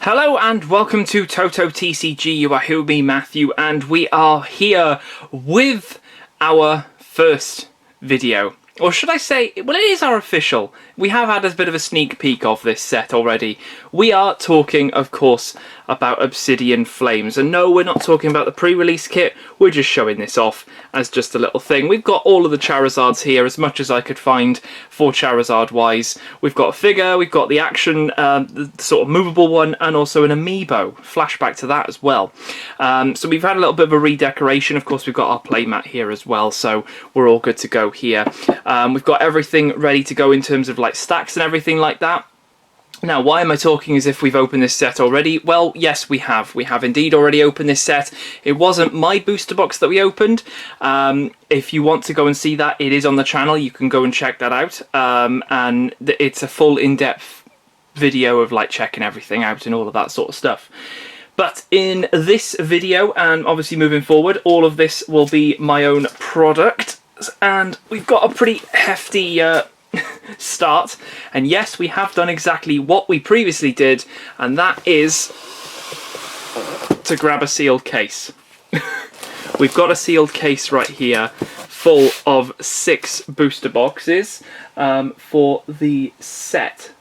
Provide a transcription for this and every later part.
Hello and welcome to TotoTCG. You are here with me, Matthew, and we are here with our first video. Or should I say, well, it is our official. We have had a bit of a sneak peek of this set already. We are talking, of course, about Obsidian Flames. And no, we're not talking about the pre-release kit. We're just showing this off as just a little thing. We've got all of the Charizards here, as much as I could find for Charizard-wise. We've got a figure, we've got the action, the sort of movable one, and also an amiibo. Flashback to that as well. So we've had a little bit of a redecoration. Of course, we've got our playmat here as well, so we're all good to go here. We've got everything ready to go in terms of like stacks and everything like that. Now, why am I talking as if we've opened this set already? Well, yes, we have. We have indeed already opened this set. It wasn't my booster box that we opened. If you want to go and see that, it is on the channel. You can go and check that out. And it's a full in-depth video of like checking everything out and all of that sort of stuff. But in this video, and obviously moving forward, all of this will be my own product. And we've got a pretty hefty start, and yes, we have done exactly what we previously did, and that is to grab a sealed case. We've got a sealed case right here full of 6 booster boxes for the set.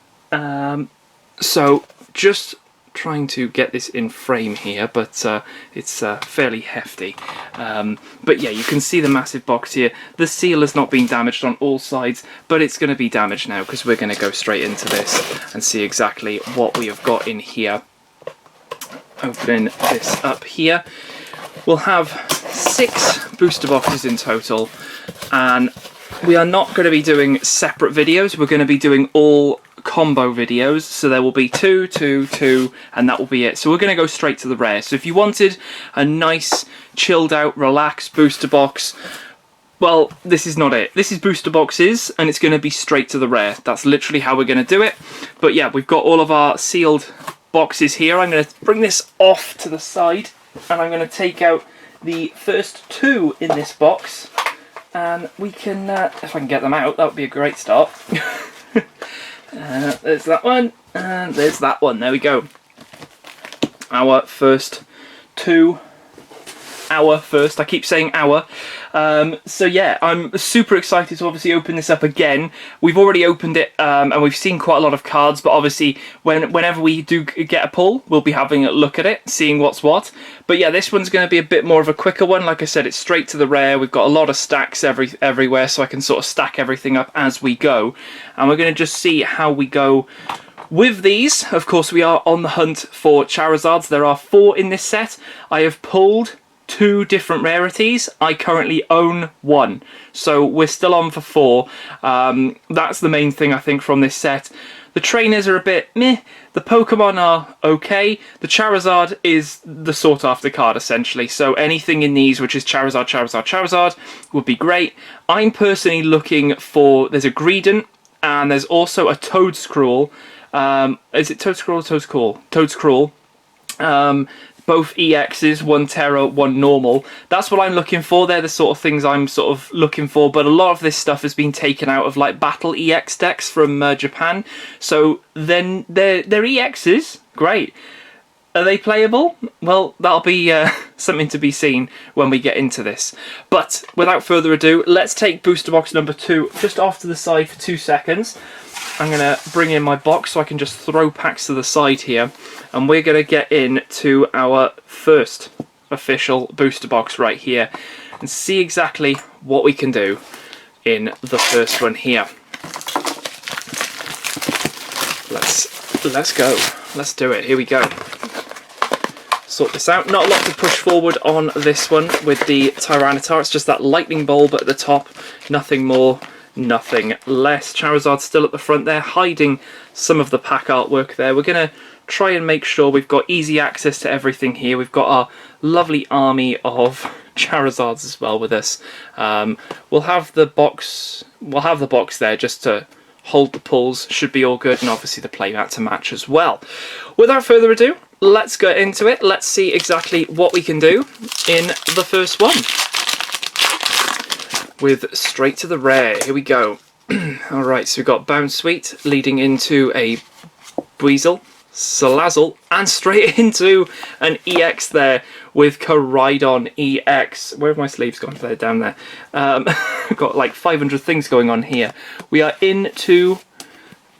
So just trying to get this in frame here, but it's fairly hefty. But yeah, you can see the massive box here. The seal has not been damaged on all sides, but it's going to be damaged now because we're going to go straight into this and see exactly what we have got in here. Open this up here. We'll have 6 booster boxes in total, and we are not going to be doing separate videos. We're going to be doing all combo videos, so there will be 2, 2, 2, and that will be it. So we're going to go straight to the rare. So if you wanted a nice chilled out relaxed booster box, well, this is not it. This is booster boxes, and it's going to be straight to the rare. That's literally how we're going to do it. But yeah, we've got all of our sealed boxes here. I'm going to bring this off to the side, and I'm going to take out the first 2 in this box, and we can if I can get them out, that would be a great start. There's that one, and there's that one. There we go. Our first 2. Our first. I keep saying our. So yeah, I'm super excited to obviously open this up again. We've already opened it, and we've seen quite a lot of cards, but obviously whenever we do get a pull, we'll be having a look at it, seeing what's what. But yeah, this one's going to be a bit more of a quicker one. Like I said, it's straight to the rare. We've got a lot of stacks everywhere, so I can sort of stack everything up as we go. And we're going to just see how we go with these. Of course, we are on the hunt for Charizards. There are 4 in this set. I have pulled 2 different rarities. I currently own 1, so we're still on for 4. That's the main thing I think from this set. The trainers are a bit meh. The Pokemon are okay. The Charizard is the sought after card essentially, so anything in these which is Charizard, Charizard, Charizard would be great. I'm personally looking for, there's a Greedent and there's also a Toedscruel. Is it Toedscruel or Toedscruel? Both EXs, 1 Tera, 1 normal. That's what I'm looking for. They're the sort of things I'm sort of looking for, but a lot of this stuff has been taken out of like battle EX decks from Japan. So then they're EXs, great. Are they playable? Well, that'll be something to be seen when we get into this. But without further ado, let's take booster box number 2 just off to the side for 2 seconds. I'm going to bring in my box so I can just throw packs to the side here. And we're going to get into our first official booster box right here and see exactly what we can do in the first one here. Let's go. Let's do it. Here we go. Sort this out. Not a lot to push forward on this one with the Tyranitar. It's just that lightning bulb at the top. Nothing more, nothing less. Charizard still at the front there, hiding some of the pack artwork there. We're going to try and make sure we've got easy access to everything here. We've got our lovely army of Charizards as well with us. We'll have the box there just to hold the pulls. Should be all good, and obviously the playmat to match as well. Without further ado, let's get into it. Let's see exactly what we can do in the first one. With straight to the rare. Here we go. Alright, so we've got Bounce Sweet leading into a Weasel. Salazzle, and straight into an EX there with Charizard EX. Where have my sleeves gone? They're down there. I've got like 500 things going on here. We are into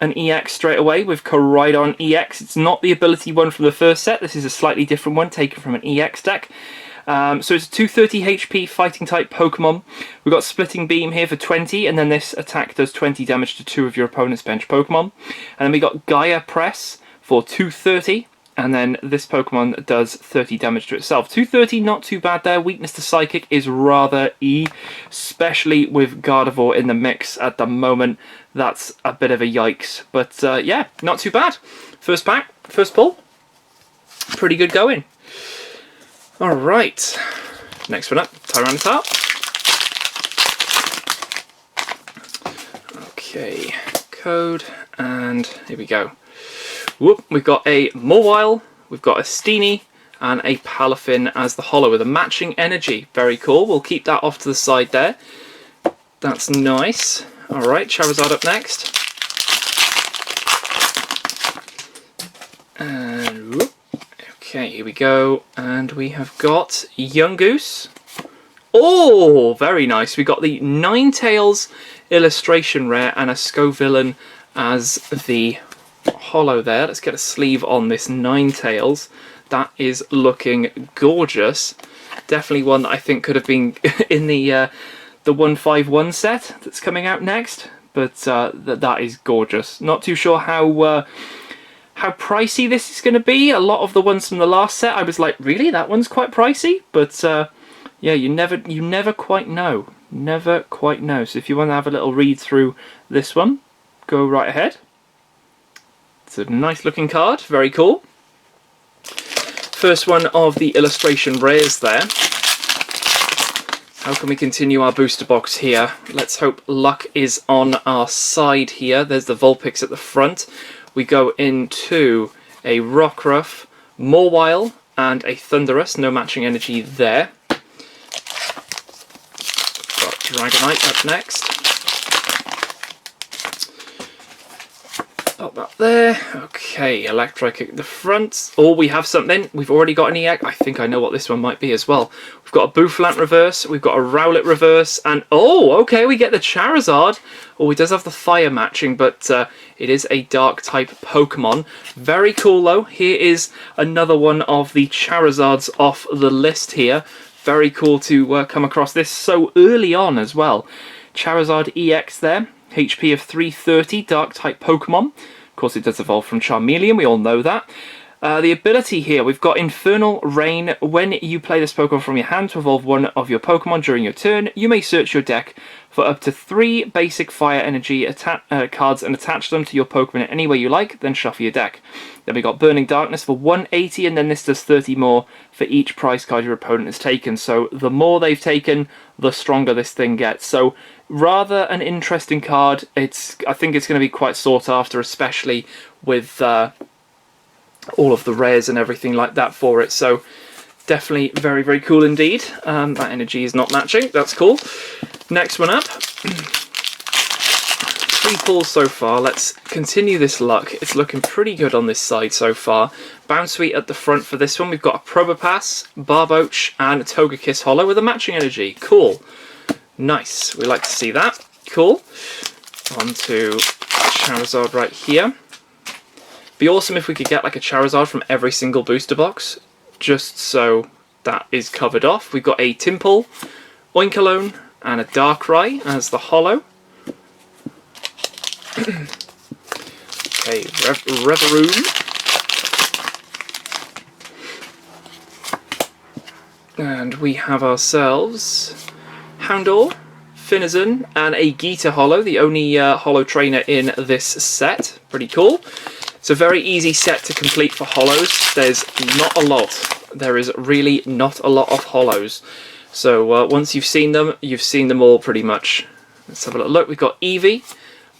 an EX straight away with Charizard EX. It's not the ability one from the first set. This is a slightly different one taken from an EX deck. So it's a 230 HP fighting type Pokemon. We've got Splitting Beam here for 20, and then this attack does 20 damage to 2 of your opponent's bench Pokemon. And then we got Gaia Press for 230, and then this Pokemon does 30 damage to itself. 230, not too bad there. Weakness to Psychic is rather E, especially with Gardevoir in the mix at the moment. That's a bit of a yikes, but yeah, not too bad. First pack, first pull, pretty good going. Alright, next one up, Tyranitar. Okay, code, and here we go. Whoop, we've got a Mawile, we've got a Steenie, and a Palafin as the holo with a matching energy. Very cool, we'll keep that off to the side there. That's nice. Alright, Charizard up next. And whoop. Okay, here we go. And we have got Yungoos. Oh, very nice. We got the Ninetales illustration rare and a Scovillain as the holo there. Let's get a sleeve on this Ninetales. That is looking gorgeous. Definitely one that I think could have been in the 151 set that's coming out next. But that is gorgeous. Not too sure how pricey this is going to be. A lot of the ones from the last set, I was like, really? That one's quite pricey? But yeah, you never quite know. Never quite know. So if you want to have a little read through this one, go right ahead. It's a nice looking card, very cool. First one of the illustration rares there. How can we continue our booster box here? Let's hope luck is on our side here. There's the Vulpix at the front. We go into a Rockruff, Mawile, and a Thundurus. No matching energy there. Got Dragonite up next. Up that there. Okay, Electric at the front. Oh, we have something. We've already got an EX. I think I know what this one might be as well. We've got a Bouffalant reverse. We've got a Rowlet reverse. And oh, okay, we get the Charizard. Oh, it does have the fire matching, but it is a dark type Pokemon. Very cool though. Here is another one of the Charizards off the list here. Very cool to come across this so early on as well. Charizard EX there. HP of 330, dark type Pokemon. Of course, it does evolve from Charmeleon, we all know that. The ability here, we've got Infernal Rain. When you play this Pokemon from your hand to evolve one of your Pokemon during your turn, you may search your deck for up to 3 basic fire energy cards and attach them to your Pokemon in any way you like, then shuffle your deck. Then we got Burning Darkness for 180, and then this does 30 more for each prize card your opponent has taken. So the more they've taken, the stronger this thing gets. So rather an interesting card. I think it's going to be quite sought after, especially with all of the rares and everything like that for it. So definitely very, very cool indeed. That energy is not matching. That's cool. Next one up. 3 pulls so far. Let's continue this luck. It's looking pretty good on this side so far. Bounsweet at the front for this one. We've got a Probopass, Barboach, and a Togekiss holo with a matching energy. Cool. Nice. We like to see that. Cool. On to Charizard right here. Be awesome if we could get like a Charizard from every single booster box, just so that is covered off. We've got a Timple, Oinkologne, and a Darkrai as the holo. Okay, Revavroom. And we have ourselves Houndour, Finizen, and a Geeta holo, the only holo trainer in this set. Pretty cool. It's a very easy set to complete for holos. There's not a lot. There is really not a lot of holos. So once you've seen them all pretty much. Let's have a little look. We've got Eevee,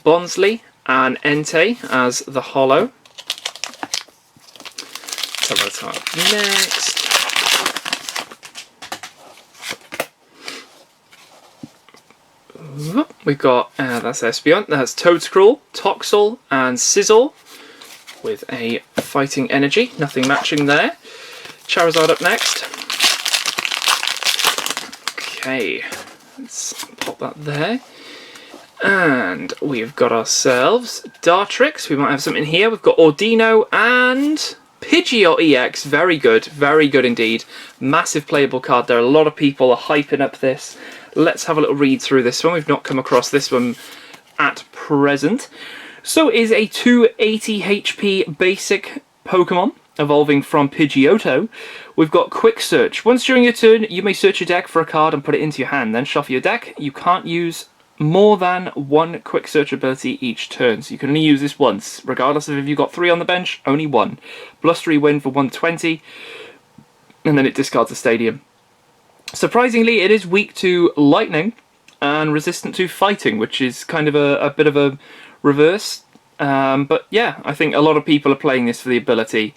Bonsly, and Entei as the holo. Let's have a look next. We've got, that's Espeon, that's Toedscruel, Toxel, and Sizzle with a fighting energy. Nothing matching there. Charizard up next. Okay, let's pop that there. And we've got ourselves Dartrix. We might have something here. We've got Ordino and Pidgeot EX. Very good indeed. Massive playable card there. A lot of people are hyping up this. Let's have a little read through this one. We've not come across this one at present. So it is a 280 HP basic Pokemon, evolving from Pidgeotto. We've got Quick Search. Once during your turn, you may search your deck for a card and put it into your hand. Then shuffle your deck. You can't use more than one Quick Search ability each turn. So you can only use this once. Regardless of if you've got 3 on the bench, only 1. Blustery Wind for 120. And then it discards a Stadium. Surprisingly, it is weak to Lightning and resistant to Fighting, which is kind of a bit of a reverse. But yeah, I think a lot of people are playing this for the ability.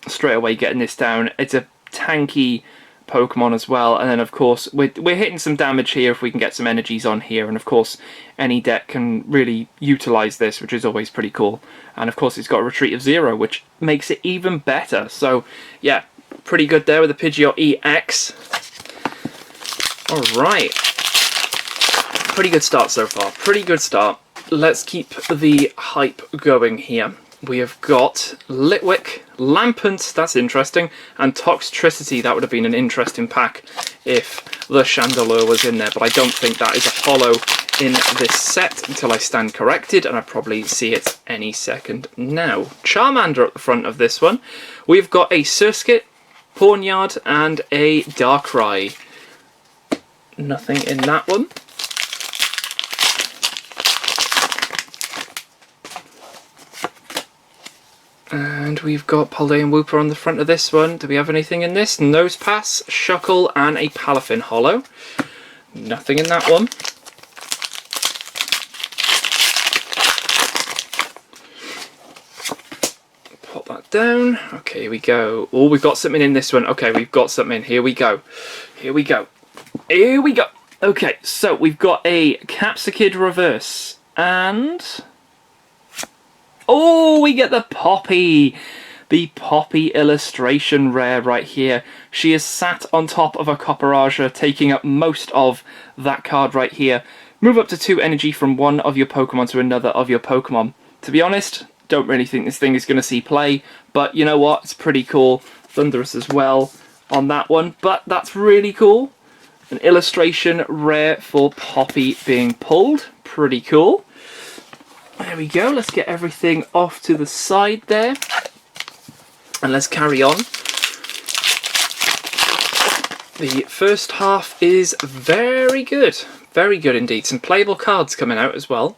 Straight away getting this down. It's a tanky Pokemon as well, and then of course we're hitting some damage here if we can get some energies on here, and of course any deck can really utilise this, which is always pretty cool. And of course it's got a retreat of 0, which makes it even better. So yeah, pretty good there with the Pidgeot EX. Alright, pretty good start so far, pretty good start. Let's keep the hype going here. We have got Litwick, Lampant, that's interesting, and Toxtricity. That would have been an interesting pack if the Chandelure was in there, but I don't think that is a holo in this set until I stand corrected, and I probably see it any second now. Charmander at the front of this one. We've got a Surskit, Pawniard, and a Darkrai. Nothing in that one. And we've got Paldean Wooper on the front of this one. Do we have anything in this? Nosepass, Shuckle, and a Palafin holo. Nothing in that one. Pop that down. Okay, here we go. Oh, we've got something in this one. Okay, we've got something. Here we go. Here we go. Here we go. Okay, so we've got a Capsicid reverse. And oh, we get the Poppy. The Poppy illustration rare right here. She is sat on top of a Copperaja, taking up most of that card right here. Move up to 2 energy from one of your Pokemon to another of your Pokemon. To be honest, don't really think this thing is going to see play, but you know what? It's pretty cool. Thunderous as well on that one, but that's really cool. An illustration rare for Poppy being pulled. Pretty cool. There we go, let's get everything off to the side there. And let's carry on. The first half is very good. Very good indeed. Some playable cards coming out as well,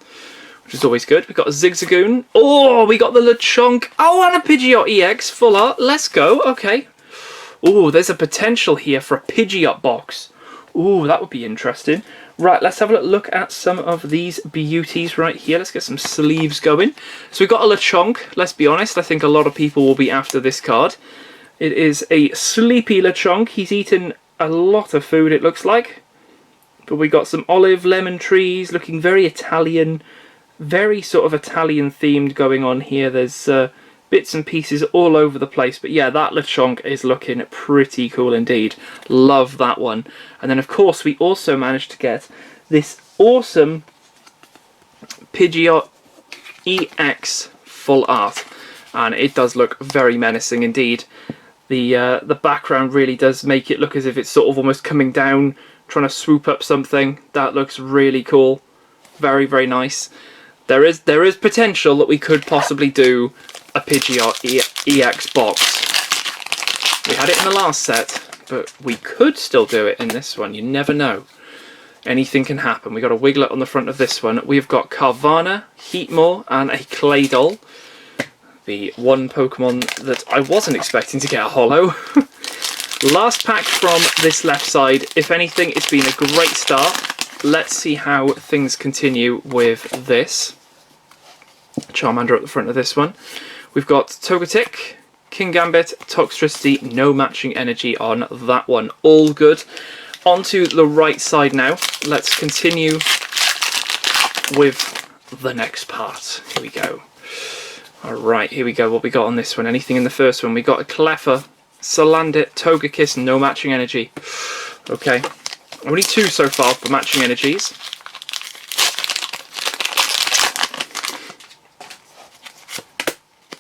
which is always good. We've got a Zigzagoon. Oh, we got the Lechonk. Oh, and a Pidgeot EX. Full art. Let's go. Okay. Oh, there's a potential here for a Pidgeot box. Oh, that would be interesting. Right, let's have a look at some of these beauties right here. Let's get some sleeves going. So we've got a Lechonk. Let's be honest, I think a lot of people will be after this card. It is a sleepy Lechonk. He's eaten a lot of food, it looks like. But we got some olive lemon trees, looking very Italian. Very sort of Italian themed going on here. There's bits and pieces all over the place, but yeah, that Lechonk is looking pretty cool indeed. Love that one. And then of course we also managed to get this awesome Pidgeot EX full art, and it does look very menacing indeed. The background really does make it look as if it's sort of almost coming down, trying to swoop up something. That looks really cool. Very, very nice. There is potential that we could possibly do a Pidgeot EX box. We had it in the last set, but we could still do it in this one. You never know. Anything can happen. We got a Wiglet on the front of this one. We've got Carvana, Heatmore, and a Claydol. The one Pokemon that I wasn't expecting to get a holo. Last pack from this left side. If anything, it's been a great start. Let's see how things continue with this. Charmander at the front of this one. We've got Togetic, Kingambit, Toxtricity, no matching energy on that one. All good. Onto the right side now. Let's continue with the next part. Here we go. Alright, here we go. What we got on this one? Anything in the first one? We got a Cleffa, Salandit, Togekiss, no matching energy. Okay. Only 2 so far for matching energies.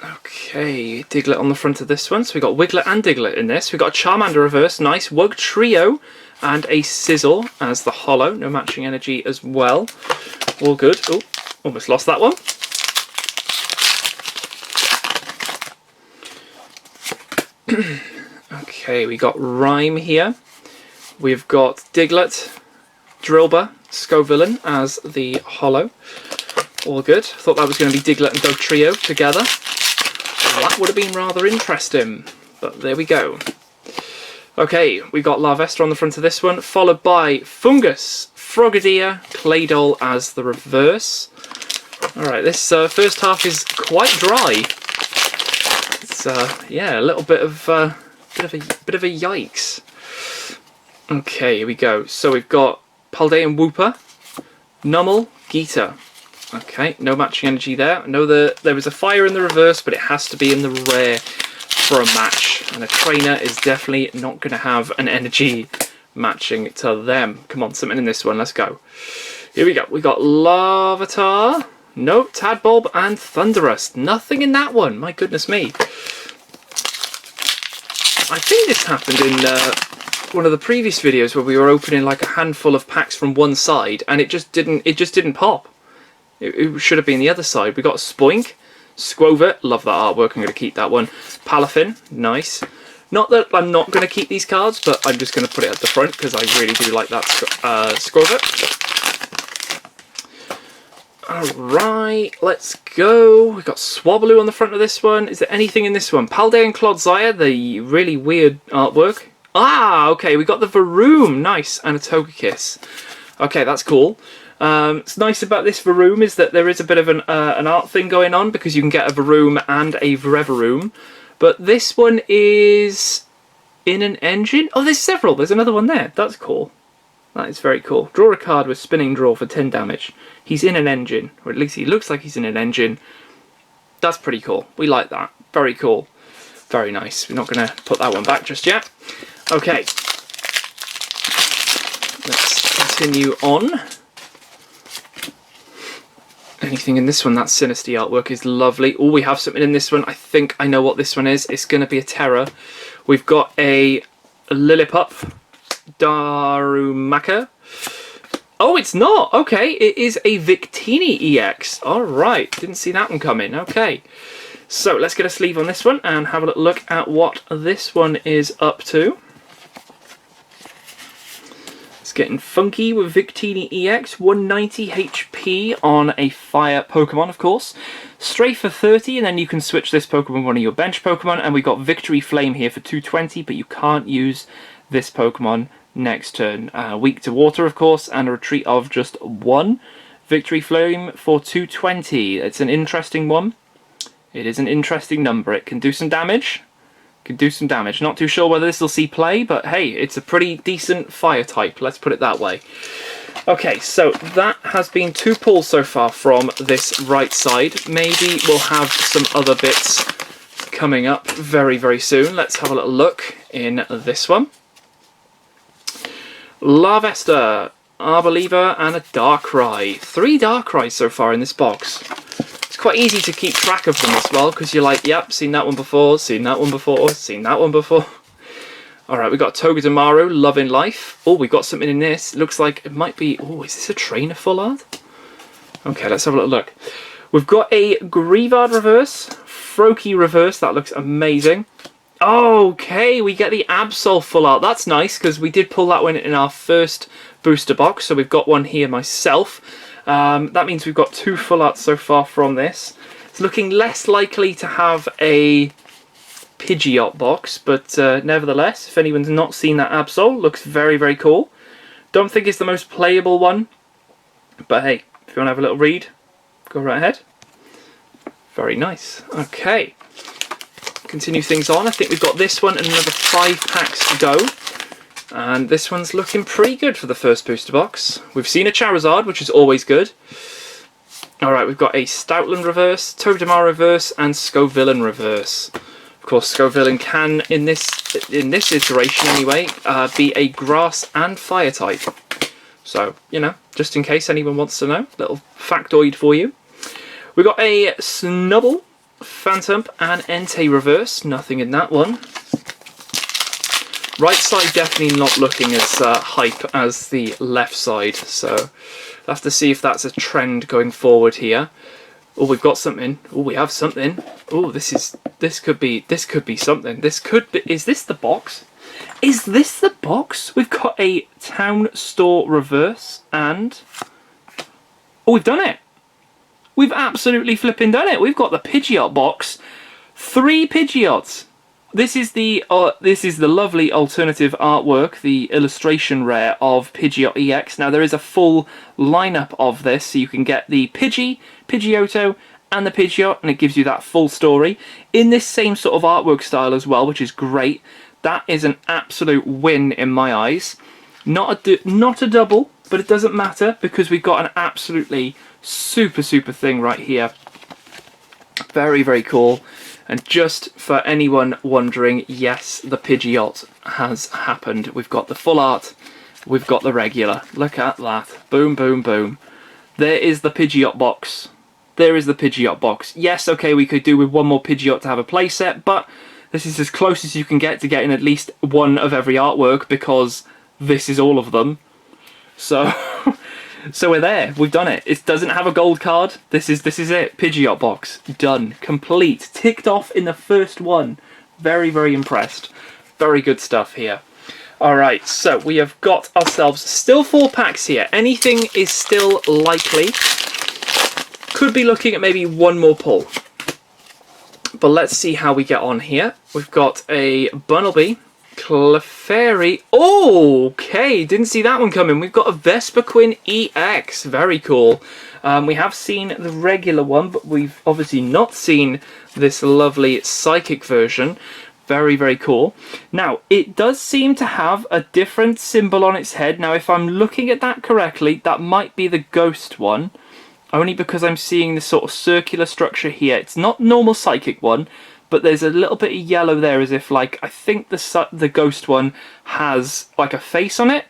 Okay, Diglett on the front of this one. So we got Wiglet and Diglett in this. We got a Charmander reverse, nice. Wug Trio and a Sizzle as the holo. No matching energy as well. All good. Oh, almost lost that one. Okay, we got Rhyme here. We've got Diglett, Drillbur, Scovillain as the holo. All good. Thought that was going to be Diglett and Dog Trio together. That would have been rather interesting, but there we go. Okay, we got Larvesta on the front of this one, followed by Fungus, Frogadier, Claydol as the reverse. Alright, this first half is quite dry. It's yeah, a little bit of a yikes. Okay, here we go. So we've got Paldean Wooper, Nummel, Geeta. Okay, no matching energy there. I know there was a fire in the reverse, but it has to be in the rare for a match. And a trainer is definitely not going to have an energy matching to them. Come on, something in this one. Let's go. Here we go. We got Larvitar. No, Tadbulb and Thundurus. Nothing in that one. My goodness me. I think this happened in one of the previous videos where we were opening like a handful of packs from one side, and it just didn't pop. It should have been the other side. We got Spoink, Squovit, love that artwork, I'm going to keep that one. Palafin, nice. Not that I'm not going to keep these cards, but I'm just going to put it at the front because I really do like that Squovit. Alright, let's go. We've got Swablu on the front of this one. Is there anything in this one? Paldean Clodsire, the really weird artwork. Ah, okay, we got the Varoom, nice, and a Togekiss. Okay, that's cool. What's nice about this Varoom is that there is a bit of an art thing going on because you can get a Varoom and a Revavroom. But this one is in an engine. Oh, there's several. There's another one there. That's cool. That is very cool. Draw a card with Spinning Draw for 10 damage. He's in an engine, or at least he looks like he's in an engine. That's pretty cool. We like that. Very cool. Very nice. We're not going to put that one back just yet. Okay. Let's continue on. Anything in this one? That Sinister artwork is lovely. Oh, we have something in this one. I think I know what this one is. It's going to be a Tera. We've got a Lillipup, Darumaka. Oh, it's not. Okay, it is a Victini EX. All right, didn't see that one coming. Okay, so let's get a sleeve on this one and have a little look at what this one is up to. Getting funky with Victini EX, 190 HP on a fire Pokemon, of course. Strafe for 30, and then you can switch this Pokemon with one of your bench Pokemon. And we got Victory Flame here for 220, but you can't use this Pokemon next turn. Weak to water, of course, and a retreat of just 1. Victory Flame for 220. It's an interesting one. It is an interesting number. It can do some damage. Could do some damage. Not too sure whether this will see play, but hey, it's a pretty decent fire type, let's put it that way. Okay, so that has been 2 pulls so far from this right side. Maybe we'll have some other bits coming up very, very soon. Let's have a little look in this one. Larvesta, Arboliva, and a Darkrai. 3 Darkrai's so far in this box. Quite easy to keep track of them as well because you're like, yep, seen that one before, seen that one before, seen that one before. Alright, we got Togedemaru, Loving Life. Oh, we got something in this. It looks like it might be... Oh, is this a trainer full art? Okay, let's have a little look. We've got a Greavard reverse, Froakie reverse. That looks amazing. Okay, we get the Absol full art. That's nice because we did pull that one in our first booster box. So we've got one here myself. That means we've got 2 full arts so far from this. It's looking less likely to have a Pidgeot box, but nevertheless, if anyone's not seen that Absol, looks very, very cool. Don't think it's the most playable one, but hey, if you want to have a little read, go right ahead. Very nice. Okay, continue things on. I think we've got this one and another 5 packs to go. And this one's looking pretty good for the first booster box. We've seen a Charizard, which is always good. Alright, we've got a Stoutland reverse, Togedemaru reverse, and Scovillain reverse. Of course, Scovillain can, in this iteration anyway, be a grass and fire type. So, you know, just in case anyone wants to know, little factoid for you. We've got a Snubble, Phantom, and Entei reverse. Nothing in that one. Right side definitely not looking as hype as the left side, so we'll have to see if that's a trend going forward here. Oh, we've got something. Oh, we have something. Oh, this could be something. This could be. Is this the box? Is this the box? We've got a Town Store reverse and oh, we've done it. We've absolutely flipping done it. We've got the Pidgeot box. 3 Pidgeots. This is the lovely alternative artwork, the illustration rare of Pidgeot EX. Now there is a full lineup of this, so you can get the Pidgey, Pidgeotto, and the Pidgeot, and it gives you that full story in this same sort of artwork style as well, which is great. That is an absolute win in my eyes. Not a double, but it doesn't matter because we've got an absolutely super thing right here. Very, very cool. And just for anyone wondering, yes, the Pidgeot has happened. We've got the full art, we've got the regular. Look at that. Boom, boom, boom. There is the Pidgeot box. There is the Pidgeot box. Yes, okay, we could do with one more Pidgeot to have a playset, but this is as close as you can get to getting at least one of every artwork because this is all of them. So... So we're there. We've done it. It doesn't have a gold card. This is it. Pidgeot box. Done. Complete. Ticked off in the first one. Very, very impressed. Very good stuff here. Alright, so we have got ourselves still 4 packs here. Anything is still likely. Could be looking at maybe one more pull. But let's see how we get on here. We've got a Bunnelby. Clefairy. Oh, okay, didn't see that one coming. We've got a Vespiquen EX. Very cool. We have seen the regular one, but we've obviously not seen this lovely psychic version. Very, very cool. Now, it does seem to have a different symbol on its head. Now, if I'm looking at that correctly, that might be the ghost one. Only because I'm seeing this sort of circular structure here. It's not normal psychic one, but there's a little bit of yellow there as if, like, I think the ghost one has, like, a face on it,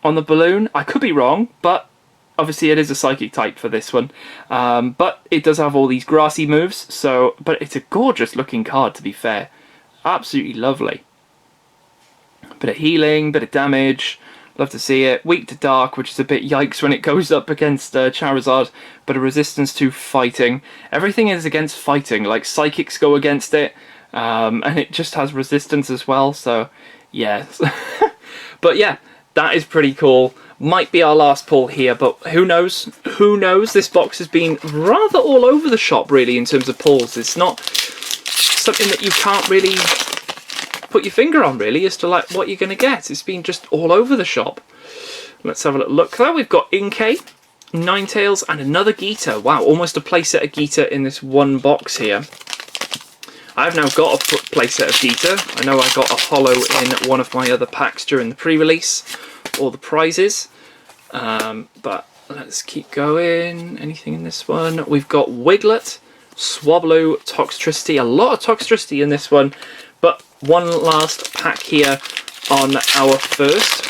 on the balloon. I could be wrong, but obviously it is a psychic type for this one. But it does have all these grassy moves, so, but it's a gorgeous looking card, to be fair. Absolutely lovely. Bit of healing, bit of damage. Love to see it. Weak to dark, which is a bit yikes when it goes up against Charizard, but a resistance to fighting. Everything is against fighting, like psychics go against it, and it just has resistance as well, so yeah. But yeah, that is pretty cool. Might be our last pull here, but who knows? Who knows? This box has been rather all over the shop, really, in terms of pulls. It's not something that you can't really put your finger on, really, as to like what you're going to get. It's been just all over the shop. Let's have a little look there. We've got Inkay, Ninetales, and another Geeta. Wow, almost a playset of Geeta in this one box here. I've now got a playset of Geeta. I know I got a holo in one of my other packs during the pre-release, all the prizes. But let's keep going. Anything in this one? We've got Wiglet, Swablu, Toxtricity. A lot of Toxtricity in this one. But one last pack here on our first.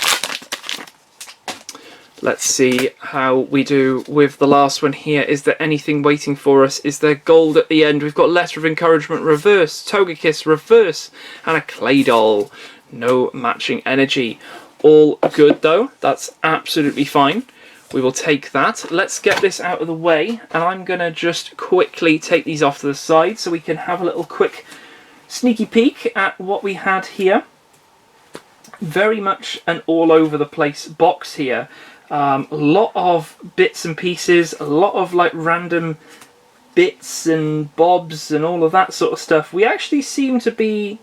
Let's see how we do with the last one here. Is there anything waiting for us? Is there gold at the end? We've got Letter of Encouragement reverse, Togekiss reverse, and a Claydol. No matching energy. All good though. That's absolutely fine. We will take that. Let's get this out of the way, and I'm going to just quickly take these off to the side so we can have a little quick sneaky peek at what we had here. Very much an all over the place box here. A lot of bits and pieces, a lot of like random bits and bobs and all of that sort of stuff. We actually seem to be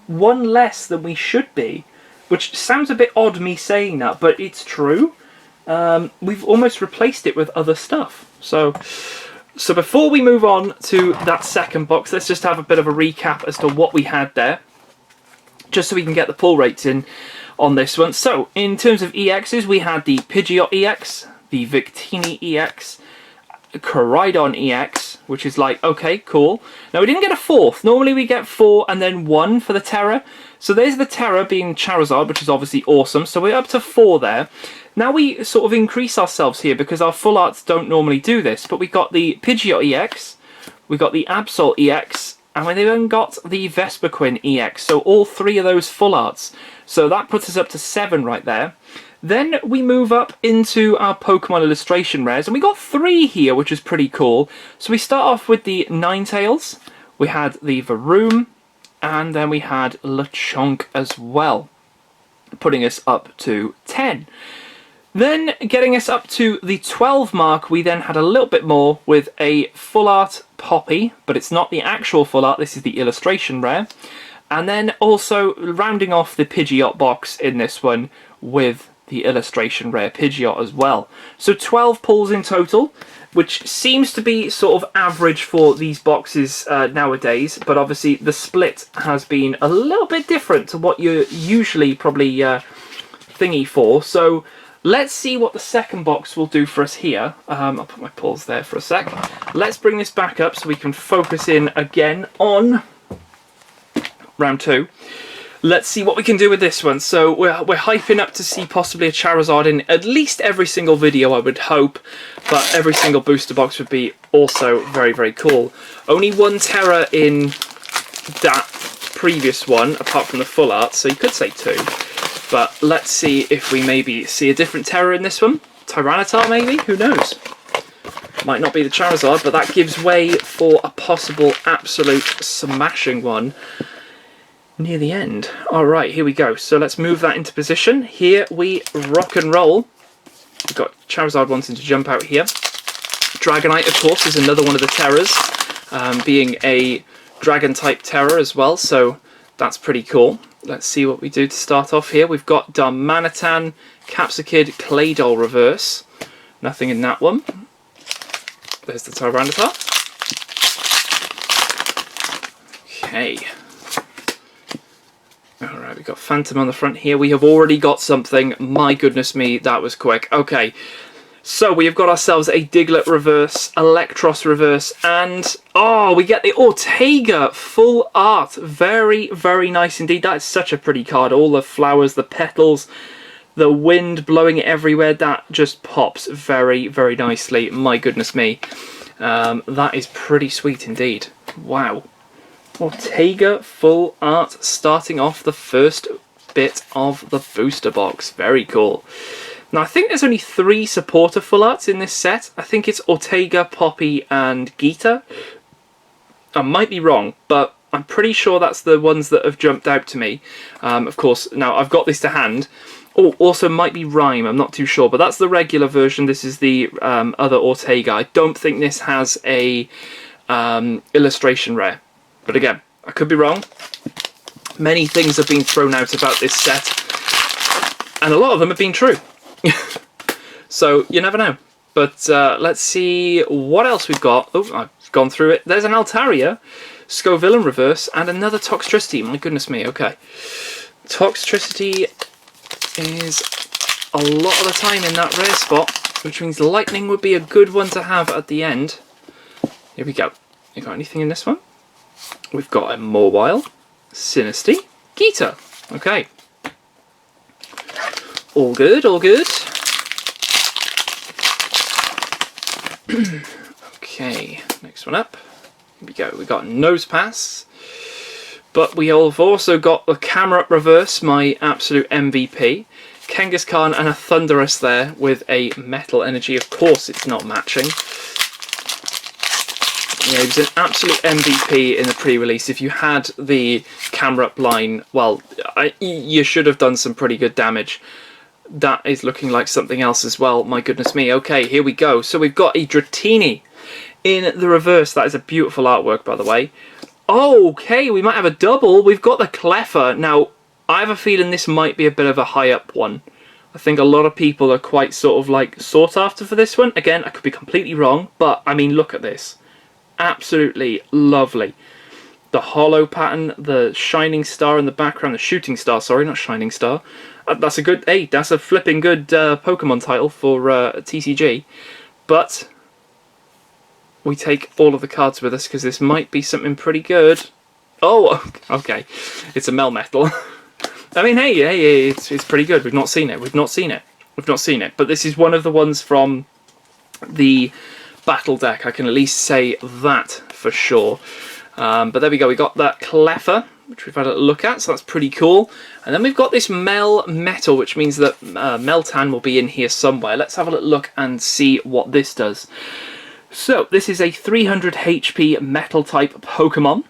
one less than we should be, which sounds a bit odd me saying that, but it's true. We've almost replaced it with other stuff. So before we move on to that second box, let's just have a bit of a recap as to what we had there, just so we can get the pull rates in on this one. So, in terms of EXs, we had the Pidgeot EX, the Victini EX, Charizard EX, which is like, okay, cool. Now, we didn't get a fourth. Normally, we get 4 and then 1 for the Tera. So there's the Tera being Charizard, which is obviously awesome. So we're up to 4 there. Now we sort of increase ourselves here because our full arts don't normally do this. But we got the Pidgeot EX, we got the Absol EX, and we then got the Vespiquen EX. So all 3 of those full arts. So that puts us up to 7 right there. Then we move up into our Pokemon illustration rares, and we got 3 here, which is pretty cool. So we start off with the Ninetales, we had the Varoom, and then we had Lechonk as well, putting us up to 10. Then getting us up to the 12 mark, we then had a little bit more with a full art Poppy, but it's not the actual full art, this is the illustration rare. And then also rounding off the Pidgeot box in this one with the illustration rare Pidgeot as well. So 12 pulls in total, which seems to be sort of average for these boxes nowadays, but obviously the split has been a little bit different to what you're usually probably thingy for. So let's see what the second box will do for us here. I'll put my pulls there for a sec. Let's bring this back up so we can focus in again on round 2. Let's see what we can do with this one. So we're hyping up to see possibly a Charizard in at least every single video, I would hope. But every single booster box would be also very, very cool. Only 1 Tera in that previous one, apart from the full art, so you could say 2. But let's see if we maybe see a different Tera in this one. Tyranitar maybe? Who knows? Might not be the Charizard, but that gives way for a possible absolute smashing one near the end. Alright, here we go. So let's move that into position. Here we rock and roll. We've got Charizard wanting to jump out here. Dragonite, of course, is another one of the Teras, being a Dragon-type Tera as well, so that's pretty cool. Let's see what we do to start off here. We've got Darmanitan, Capsakid, Claydol reverse. Nothing in that one. There's the Tyranitar. Okay. Alright, we've got Phantom on the front here. We have already got something. My goodness me, that was quick. Okay, so we have got ourselves a Diglett reverse, Electros reverse, and oh, we get the Ortega full art. Very, very nice indeed. That is such a pretty card. All the flowers, the petals, the wind blowing it everywhere. That just pops very, very nicely. My goodness me. That is pretty sweet indeed. Wow. Ortega full art starting off the first bit of the booster box. Very cool. Now I think there's only 3 supporter full arts in this set. I think it's Ortega, Poppy and Geeta. I might be wrong, but I'm pretty sure that's the ones that have jumped out to me. Of course, now I've got this to hand. Oh, also might be Rhyme, I'm not too sure, but that's the regular version. This is the other Ortega. I don't think this has a illustration rare. But again, I could be wrong. Many things have been thrown out about this set, and a lot of them have been true. So you never know. But let's see what else we've got. Oh, I've gone through it. There's an Altaria, Scoville in reverse, and another Toxtricity. My goodness me, okay. Toxtricity is a lot of the time in that rare spot, which means Lightning would be a good one to have at the end. Here we go. You got anything in this one? We've got a Mawile, Sinistea, Geeta. Okay. All good, all good. Okay, next one up. Here we go. We got Nose Pass. But we have also got the Camera Up Reverse, my absolute MVP. Kangaskhan and a Thundurus there with a Metal Energy. Of course it's not matching. Yeah, he was an absolute MVP in the pre-release. If you had the Camera Up line, well, you should have done some pretty good damage. That is looking like something else as well. My goodness me. Okay, here we go. So we've got a Dratini in the reverse. That is a beautiful artwork, by the way. Okay, we might have a double. We've got the Cleffa. Now, I have a feeling this might be a bit of a high-up one. I think a lot of people are quite sort of like sought after for this one. Again, I could be completely wrong, but I mean, look at this. Absolutely lovely. The hollow pattern, the shining star in the background, the shooting star, sorry, not shining star. That's a good, hey, that's a flipping good Pokemon title for TCG. But we take all of the cards with us, because this might be something pretty good. Oh, okay. It's a Melmetal. I mean, hey, it's pretty good. We've not seen it. But this is one of the ones from the battle deck. I can at least say that for sure. But there we go. We got that Cleffer, which we've had a look at, so that's pretty cool. And then we've got this Melmetal, which means that Meltan will be in here somewhere. Let's have a look and see what this does. So, this is a 300 HP Metal-type Pokemon.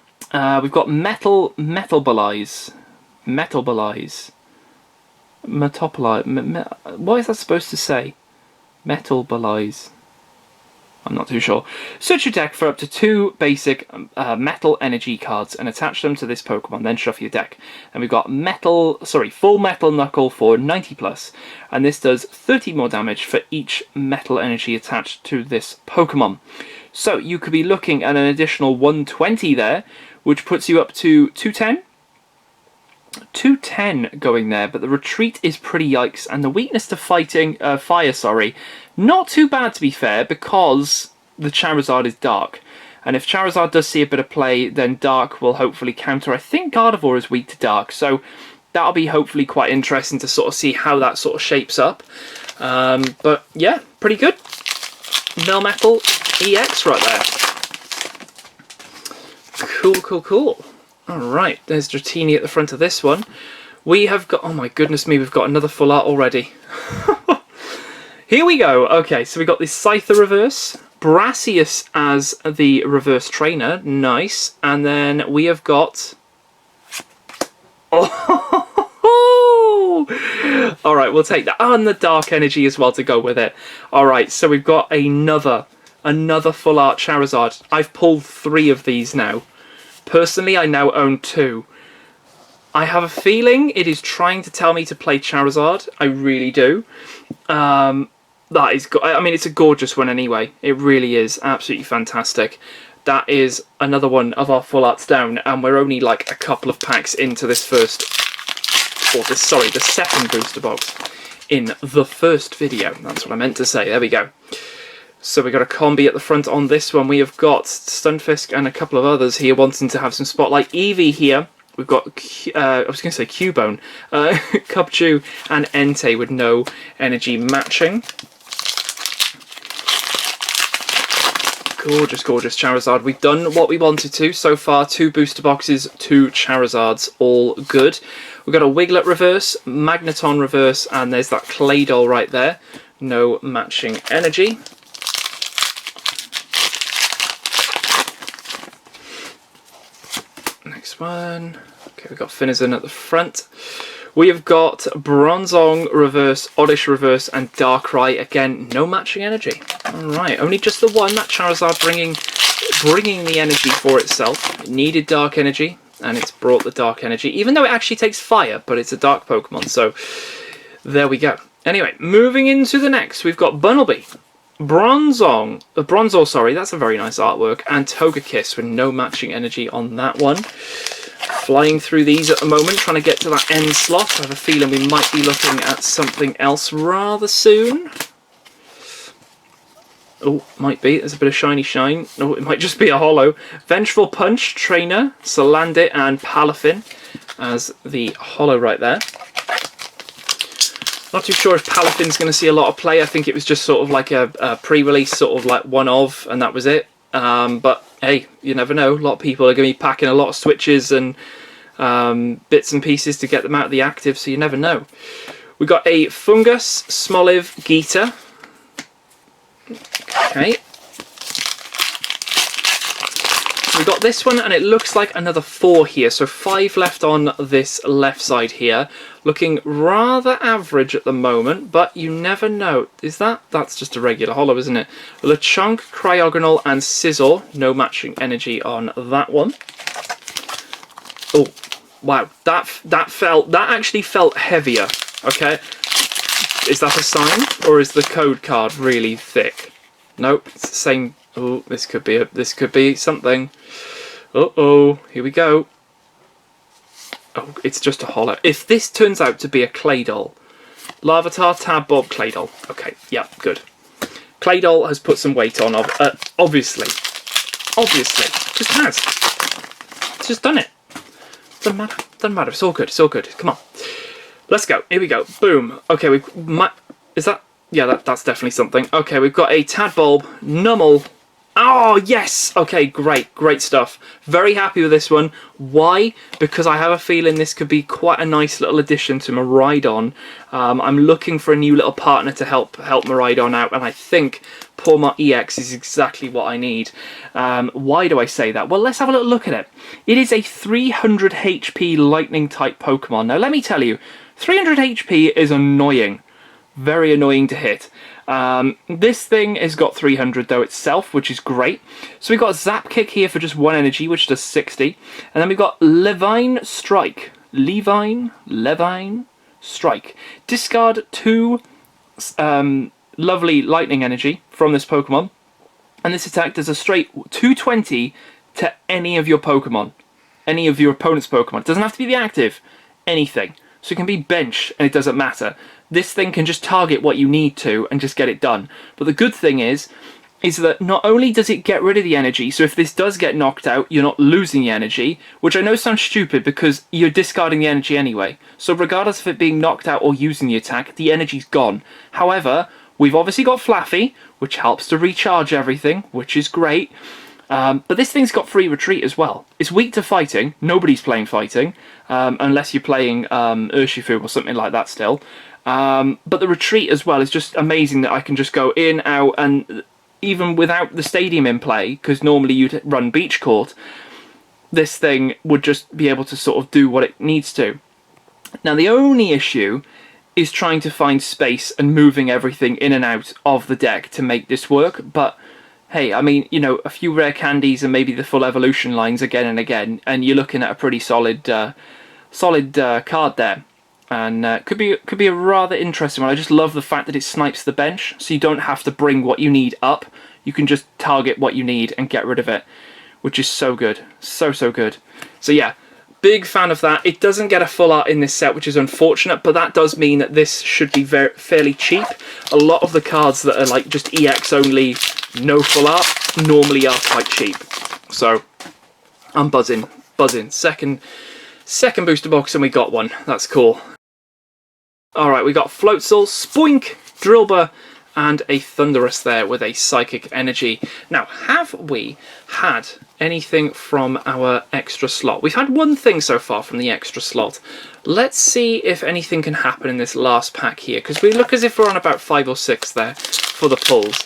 We've got Metabolize. What is that supposed to say? Metabolize. I'm not too sure. Search your deck for up to 2 basic metal energy cards and attach them to this Pokemon, then shuffle your deck. And we've got Full Metal Knuckle for 90+, and this does 30 more damage for each metal energy attached to this Pokemon. So you could be looking at an additional 120 there, which puts you up to 210. 210 going there, but the retreat is pretty yikes, and the weakness to fire, not too bad to be fair, because the Charizard is dark. And if Charizard does see a bit of play, then dark will hopefully counter. I think Gardevoir is weak to dark, so that'll be hopefully quite interesting to sort of see how that sort of shapes up. But yeah, pretty good. Melmetal EX right there. Cool. Alright, there's Dratini at the front of this one. We have got, oh my goodness me, we've got another full art already. Here we go. Okay, so we got this Scyther reverse, Brassius as the reverse trainer, nice. And then we have got... Oh! Alright, we'll take that. Oh, and the Dark Energy as well to go with it. Alright, so we've got another full art Charizard. I've pulled 3 of these now. Personally, I now own 2. I have a feeling it is trying to tell me to play Charizard. I really do. That is, I mean, it's a gorgeous one anyway. It really is absolutely fantastic. That is another one of our full arts down, and we're only like a couple of packs into this the second booster box in the first video. That's what I meant to say. There we go. So we got a combi at the front on this one. We have got Stunfisk and a couple of others here wanting to have some spotlight. Eevee here. We've got, I was going to say Cubone, Cubchoo and Entei with no energy matching. Gorgeous Charizard. We've done what we wanted to so far. 2 booster boxes, 2 Charizards, all good. We've got a Wiglet reverse, Magneton reverse, and there's that Claydol right there. No matching energy. Next one. Okay, we've got Finizen at the front. We have got Bronzong reverse, Oddish reverse, and Darkrai. Again, no matching energy. Alright, only just the one. That Charizard bringing the energy for itself. It needed dark energy, and it's brought the dark energy. Even though it actually takes fire, but it's a dark Pokemon. So, there we go. Anyway, moving into the next, we've got Bunnelby. Bronzor, sorry, that's a very nice artwork, and Togekiss with no matching energy on that one. Flying through these at the moment, trying to get to that end slot. I have a feeling we might be looking at something else rather soon. Oh, might be. There's a bit of shiny shine. Oh, it might just be a holo. Vengeful Punch, Trainer, Salandit, and Palafin as the holo right there. Not too sure if Palafin's going to see a lot of play. I think it was just sort of like a pre-release, sort of like one of, and that was it. But hey, you never know. A lot of people are going to be packing a lot of switches and bits and pieces to get them out of the active, so you never know. We've got a Fungus, Smoliv, Geeta. Okay. We got this one, and it looks like another 4 here, so 5 left on this left side here. Looking rather average at the moment, but you never know. That's just a regular holo, isn't it? Lechonk, Cryogonal, and Scizor. No matching energy on that one. Oh, wow, that actually felt heavier. Okay, is that a sign, or is the code card really thick? Nope, it's the same. Oh, this could be something. Uh-oh, here we go. Oh, it's just a holo. If this turns out to be a Claydol, Larvitar, Tab, Bob, Claydol. Okay, yeah, good. Claydol has put some weight on, obviously. Obviously. Just has. It's just done it. Doesn't matter. Doesn't matter. It's all good. It's all good. Come on. Let's go. Here we go. Boom. Okay, is that... Yeah, that's definitely something. Okay, we've got a Tadbulb, Numel. Oh, yes! Okay, great. Great stuff. Very happy with this one. Why? Because I have a feeling this could be quite a nice little addition to Miraidon. I'm looking for a new little partner to help Miraidon out, and I think Pawmot EX is exactly what I need. Why do I say that? Well, let's have a little look at it. It is a 300 HP Lightning-type Pokemon. Now, let me tell you, 300 HP is annoying. Very annoying to hit. This thing has got 300 though itself, which is great. So we've got Zap Kick here for just 1 energy, which does 60. And then we've got Levine Strike. Levine Strike. Discard 2 lovely lightning energy from this Pokemon. And this attack does a straight 220 to any of your Pokemon. Any of your opponent's Pokemon. It doesn't have to be the active. Anything. So it can be bench, and it doesn't matter. This thing can just target what you need to and just get it done. But the good thing is that not only does it get rid of the energy, so if this does get knocked out, you're not losing the energy, which I know sounds stupid because you're discarding the energy anyway. So regardless of it being knocked out or using the attack, the energy's gone. However, we've obviously got Flaffy, which helps to recharge everything, which is great. But this thing's got free retreat as well. It's weak to fighting. Nobody's playing fighting, unless you're playing Urshifu or something like that still. But the retreat as well is just amazing that I can just go in, out, and even without the stadium in play, because normally you'd run Beach Court, this thing would just be able to sort of do what it needs to. Now the only issue is trying to find space and moving everything in and out of the deck to make this work, but hey, I mean, you know, a few rare candies and maybe the full evolution lines again and again, and you're looking at a pretty solid card there. And could be a rather interesting one. I just love the fact that it snipes the bench, so you don't have to bring what you need up. You can just target what you need and get rid of it, which is so good. So good. So yeah, big fan of that. It doesn't get a full art in this set, which is unfortunate, but that does mean that this should be fairly cheap. A lot of the cards that are like just EX only, no full art, normally are quite cheap. So I'm buzzing. Second booster box and we got one. That's cool. Alright, we got Floatzel, Spoink, Drillbur, and a Thunderous there with a Psychic Energy. Now, have we had anything from our extra slot? We've had one thing so far from the extra slot. Let's see if anything can happen in this last pack here, because we look as if we're on about 5 or 6 there for the pulls.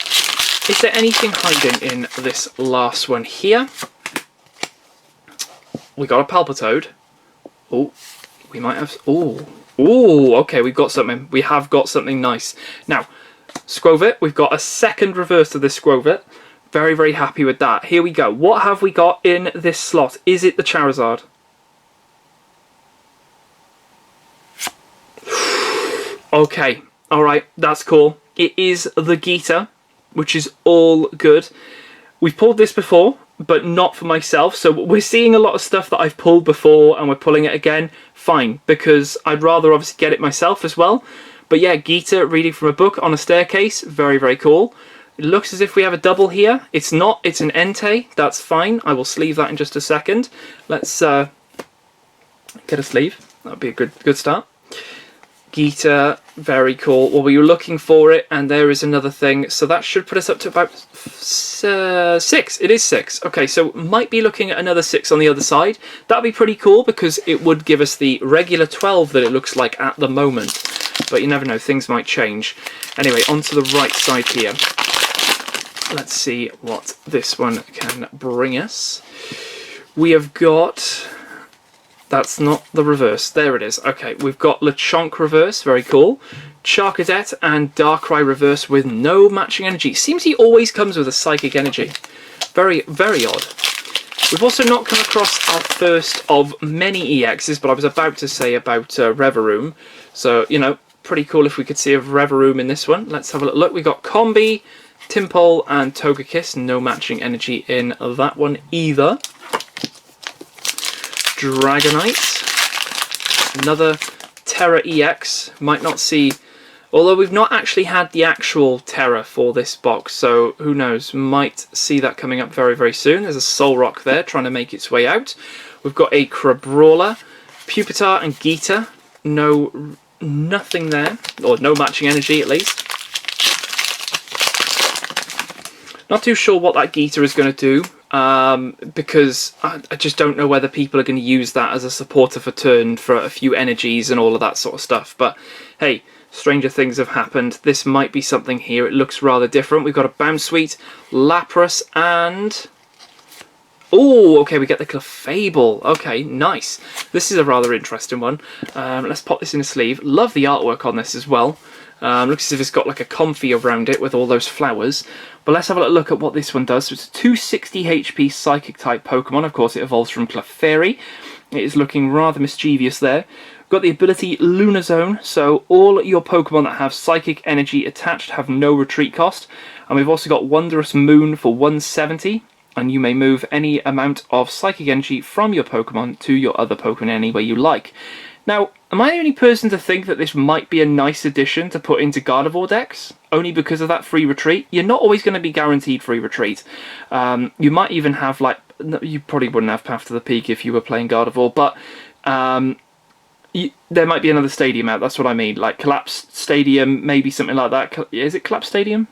Is there anything hiding in this last one here? We got a Palpitoad. Oh, we might have... Oh, okay, we've got something. We have got something nice. Now, Skwovet, we've got a second reverse of this Skwovet. Very, very happy with that. Here we go. What have we got in this slot? Is it the Charizard? Okay, alright, that's cool. It is the Geeta, which is all good. We've pulled this before, but not for myself. So we're seeing a lot of stuff that I've pulled before and we're pulling it again. Fine, because I'd rather obviously get it myself as well. But yeah, Geeta reading from a book on a staircase. Very, very cool. It looks as if we have a double here. It's not, it's an Entei. That's fine. I will sleeve that in just a second. Let's get a sleeve. That would be a good start. Geeta, very cool. Well, we were looking for it, and there is another thing. So that should put us up to about 6. It is 6. Okay, so might be looking at another 6 on the other side. That'd be pretty cool because it would give us the regular 12 that it looks like at the moment. But you never know, things might change. Anyway, onto the right side here. Let's see what this one can bring us. We have got... That's not the reverse. There it is. Okay, we've got Lechonk reverse. Very cool. Charcadet and Darkrai reverse with no matching energy. Seems he always comes with a psychic energy. Very, very odd. We've also not come across our first of many EXs, but I was about to say about Revavroom. So, you know, pretty cool if we could see a Revavroom in this one. Let's have a look. We've got Combi, Timpole, and Togekiss. No matching energy in that one either. Dragonite, another Tera EX. Might not see Although we've not actually had the actual Tera for this box, so who knows, might see that coming up very, very soon. There's a Solrock there trying to make its way out. We've got a Crabrawler, Pupitar and Geeta. Nothing there, or no matching energy at least. Not too sure what that Geeta is going to do, because I just don't know whether people are going to use that as a supporter for turn for a few energies and all of that sort of stuff. But hey, stranger things have happened. This might be something here. It looks rather different. We've got a Bounsweet, Lapras, and... oh, okay, we get the Clefable. Okay, nice. This is a rather interesting one. Let's pop this in a sleeve. Love the artwork on this as well. Looks as if it's got like a comfy around it with all those flowers. But let's have a look at what this one does. So it's a 260 HP Psychic type Pokemon. Of course, it evolves from Clefairy. It is looking rather mischievous there. Got the ability Lunar Zone, so all your Pokemon that have Psychic Energy attached have no retreat cost. And we've also got Wondrous Moon for 170. And you may move any amount of Psychic Energy from your Pokemon to your other Pokemon any way you like. Now, am I the only person to think that this might be a nice addition to put into Gardevoir decks? Only because of that free retreat? You're not always going to be guaranteed free retreat. You might even have, like, you probably wouldn't have Path to the Peak if you were playing Gardevoir, but there might be another stadium out, that's what I mean. Like Collapse Stadium, maybe something like that. Is it Collapse Stadium?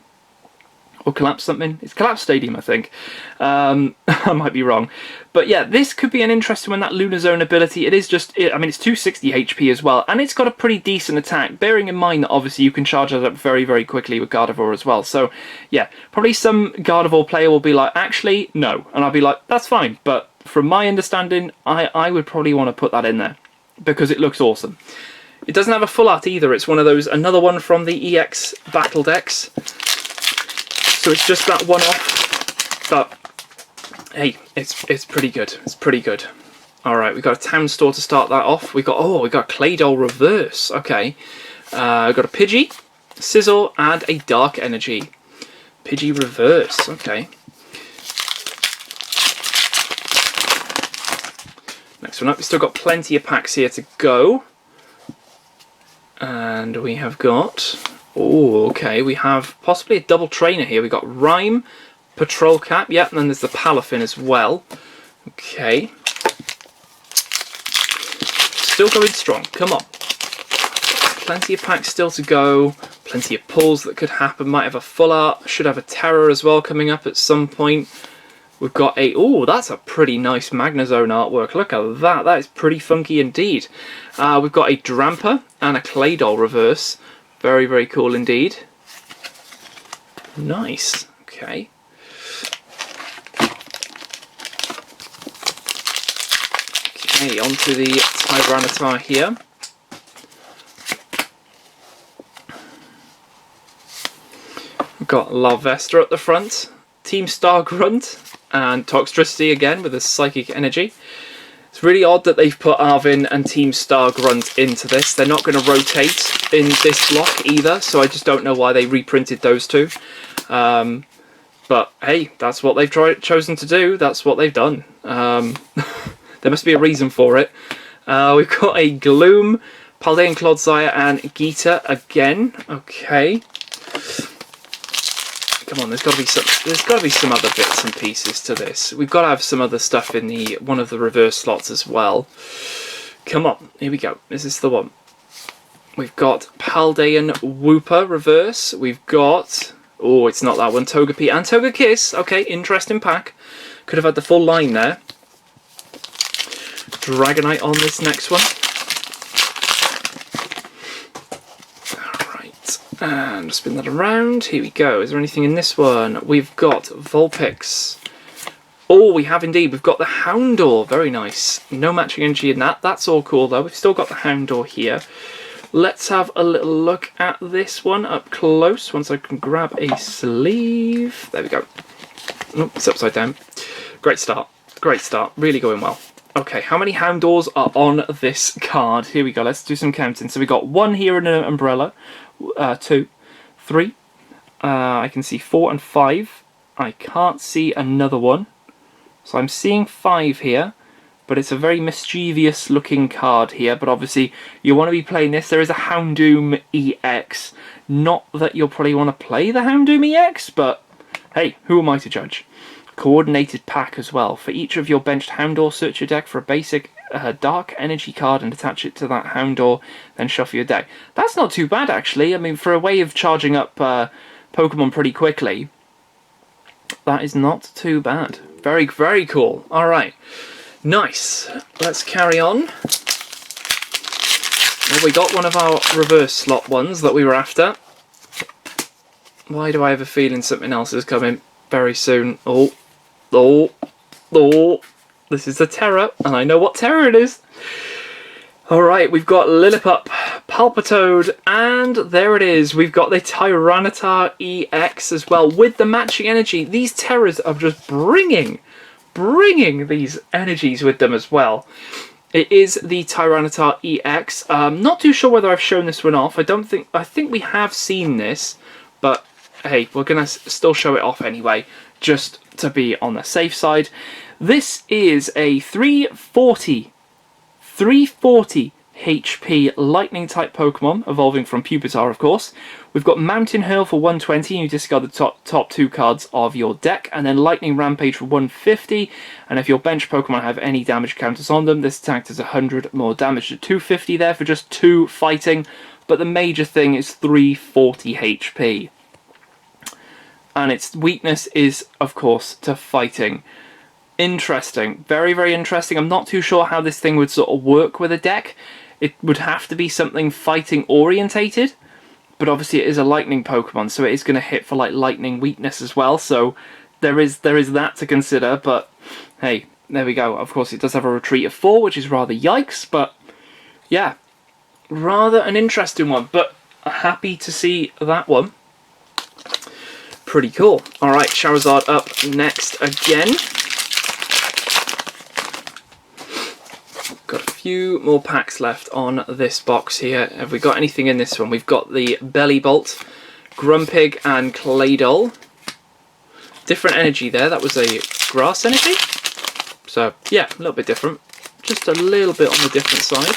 Or Collapse something? It's Collapse Stadium, I think. I might be wrong. But yeah, this could be an interesting one, that Lunar Zone ability. It is just, I mean, it's 260 HP as well, and it's got a pretty decent attack, bearing in mind that obviously you can charge it up very, very quickly with Gardevoir as well. So yeah, probably some Gardevoir player will be like, actually, no. And I'll be like, that's fine. But from my understanding, I would probably want to put that in there, because it looks awesome. It doesn't have a full art either. It's one of those, another one from the EX Battle decks. So it's just that one off, but hey, it's pretty good. It's pretty good. All right, we've got a Town Store to start that off. We got a Claydol Reverse. Okay, we've got a Pidgey, Sizzle, and a Dark Energy. Pidgey Reverse. Okay. Next one up. We've still got plenty of packs here to go, and we have got. Oh, okay, we have possibly a double trainer here. We've got Rhyme, Patrol Cap, yeah, and then there's the Palafin as well. Okay. Still going strong, come on. Plenty of packs still to go, plenty of pulls that could happen. Might have a full art, should have a Tera as well coming up at some point. We've got a, oh, that's a pretty nice Magnezone artwork. Look at that, that is pretty funky indeed. We've got a Drampa and a Claydol Reverse. Very, very cool indeed. Nice. Okay. Okay, onto the Tyranitar here. We've got Larvesta at the front, Team Star Grunt, and Toxtricity again with a Psychic Energy. It's really odd that they've put Arvin and Team Star Grunt into this. They're not going to rotate in this block either, so I just don't know why they reprinted those two. But hey, that's what they've chosen to do. That's what they've done. There must be a reason for it. We've got a Gloom, Paldean Clodsire, and Geeta again. Okay. Come on, there's got to be some other bits and pieces to this. We've got to have some other stuff in the one of the reverse slots as well. Come on, here we go. Is this the one? We've got Paldean Wooper reverse. We've got, oh, it's not that one. Togepi and Togekiss. Okay, interesting pack. Could have had the full line there. Dragonite on this next one. And spin that around. Here we go. Is there anything in this one? We've got Vulpix. Oh, we have indeed. We've got the Houndour. Very nice. No matching energy in that. That's all cool though. We've still got the Houndour here. Let's have a little look at this one up close once I can grab a sleeve. There we go. Oh, it's upside down. Great start. Great start. Really going well. Okay, how many Houndours are on this card? Here we go. Let's do some counting. So we got one here in an umbrella. 2, 3, I can see 4 and 5. I can't see another one, so I'm seeing 5 here, but it's a very mischievous looking card here. But obviously you want to be playing this. There is a Houndoom EX. Not that you'll probably want to play the Houndoom EX, but hey, who am I to judge? Coordinated pack as well. For each of your benched Houndour, search your deck for a basic dark energy card and attach it to that Houndour, then shuffle your deck. That's not too bad, actually. I mean, for a way of charging up Pokemon pretty quickly, that is not too bad. Very, very cool. Alright, nice. Let's carry on. Well, we got one of our reverse slot ones that we were after. Why do I have a feeling something else is coming very soon? Oh. This is the Tera, and I know what Tera it is. Alright, we've got Lillipup, Palpitoad, and there it is. We've got the Tyranitar EX as well, with the matching energy. These Teras are just bringing these energies with them as well. It is the Tyranitar EX. Not too sure whether I've shown this one off. I think we have seen this, but hey, we're going to still show it off anyway, just to be on the safe side. This is a 340 HP lightning type Pokemon, evolving from Pupitar, of course. We've got Mountain Hurl for 120, and you discard the top 2 cards of your deck, and then Lightning Rampage for 150, and if your bench Pokemon have any damage counters on them, this attack does 100 more damage to 250 there for just 2 fighting, but the major thing is 340 HP. And its weakness is, of course, to fighting. Interesting. Very, very interesting. I'm not too sure how this thing would sort of work with a deck. It would have to be something fighting orientated, but obviously it is a lightning Pokemon, so it is going to hit for like lightning weakness as well, so there is that to consider. But hey, there we go. Of course it does have a retreat of 4, which is rather yikes, but yeah, rather an interesting one, but happy to see that one. Pretty cool. Alright, Charizard up next again. Got a few more packs left on this box here. Have we got anything in this one? We've got the Bellibolt, Grumpig, and Claydol. Different energy there. That was a grass energy. So, yeah, a little bit different. Just a little bit on the different side.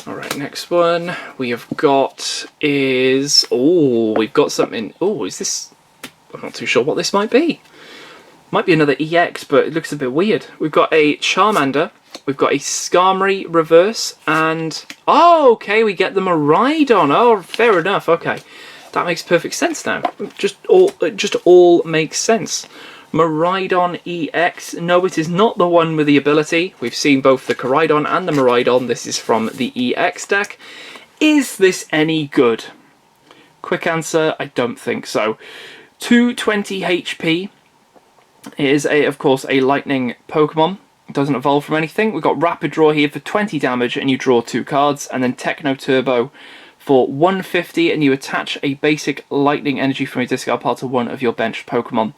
Alright, next one we have got is... oh, we've got something... oh, is this... I'm not too sure what this might be. Might be another EX, but it looks a bit weird. We've got a Charmander, we've got a Skarmory reverse, and... oh, okay, we get the Miraidon. Oh, fair enough, okay. That makes perfect sense now. It just all makes sense. Miraidon EX. No, it is not the one with the ability. We've seen both the Koraidon and the Miraidon. This is from the EX deck. Is this any good? Quick answer, I don't think so. 220 HP. It is, of course, a lightning Pokemon. It doesn't evolve from anything. We've got Rapid Draw here for 20 damage, and you draw 2 cards. And then Techno Turbo for 150, and you attach a basic lightning energy from your discard pile to one of your bench Pokemon.